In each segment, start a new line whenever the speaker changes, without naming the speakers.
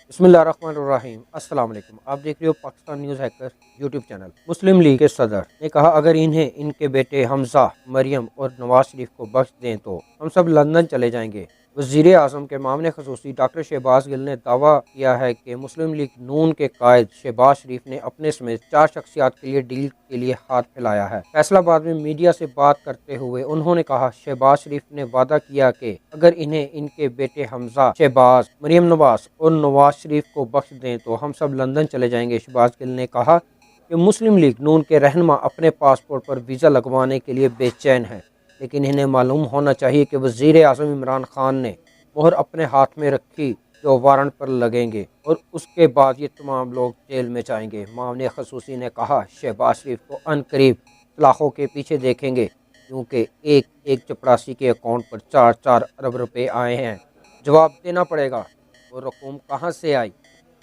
बिस्मिल्लाहिर्रहमानिर्रहीम। अस्सलाम वालेकुम। आप देख रहे हो Pakistan news hacker YouTube channel. Muslim League के सदर ने कहा, अगर इन्हें इनके बेटे हमजा, मरियम और नवाज शरीफ को बख्श दें तो हम सब लंदन चले जाएंगे। वज़ीर आज़म के मामले खसूसी डॉक्टर शहबाज गिल ने दावा किया है कि मुस्लिम लीग नून के कायद शहबाज शरीफ ने अपने समेत 4 शख्सियात के लिए डील के लिए हाथ फैलाया है। फैसलाबाद में मीडिया से बात करते हुए उन्होंने कहा, शहबाज शरीफ ने वादा किया कि अगर इन्हें इनके बेटे हमजा, शहबाज, मरियम नवाज और नवाज शरीफ को बख्श दें तो हम सब लंदन चले जाएंगे। शहबाज गिल ने कहा कि मुस्लिम लीग नून के रहनुमा अपने पासपोर्ट पर वीज़ा लगवाने के लिए बेचैन हैं, लेकिन इन्हें मालूम होना चाहिए कि वज़ीर आज़म इमरान खान ने मोहर अपने हाथ में रखी जो वारंट पर लगेंगे और उसके बाद ये तमाम लोग जेल में जाएंगे। मामले खसूसी ने कहा, शहबाज शरीफ को अनकरीब सलाखों के पीछे देखेंगे क्योंकि एक एक चपरासी के अकाउंट पर 4-4 अरब रुपए आए हैं। जवाब देना पड़ेगा वो रकूम कहाँ से आई।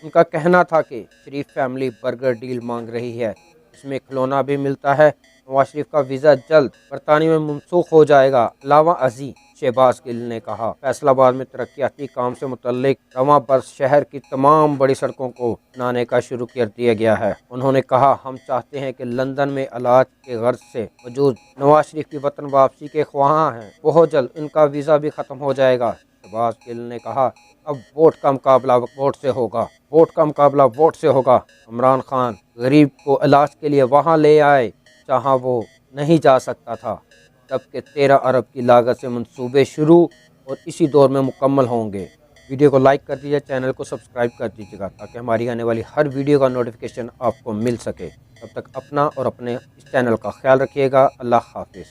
उनका कहना था कि शरीफ फैमिली बर्गर डील मांग रही है, इसमें खिलौना भी मिलता है। नवाज शरीफ का वीज़ा जल्द बरतानिया में मनसूख हो जाएगा। अलावा अजी शहबाज गिल ने कहा, फैसलाबाद में तरक्याती काम से मुतल्लिक रवां बरस शहर की तमाम बड़ी सड़कों को बनाने का शुरू कर दिया गया है। उन्होंने कहा, हम चाहते हैं कि लंदन में इलाज के गर्ज से मौजूद नवाज शरीफ की वतन वापसी के ख्वाहां हैं, बहुत जल्द इनका वीज़ा भी ख़त्म हो जाएगा। शहबाज गिल ने कहा, अब वोट का मुकाबला वोट से होगा, वोट का मुकाबला वोट से होगा। इमरान खान गरीब को इलाज के लिए वहाँ ले आए जहाँ वो नहीं जा सकता था, जबकि 13 अरब की लागत से मंसूबे शुरू और इसी दौर में मुकम्मल होंगे। वीडियो को लाइक कर दीजिए, चैनल को सब्सक्राइब कर दीजिएगा ताकि हमारी आने वाली हर वीडियो का नोटिफिकेशन आपको मिल सके। तब तक अपना और अपने इस चैनल का ख्याल रखिएगा। अल्लाह हाफिज़।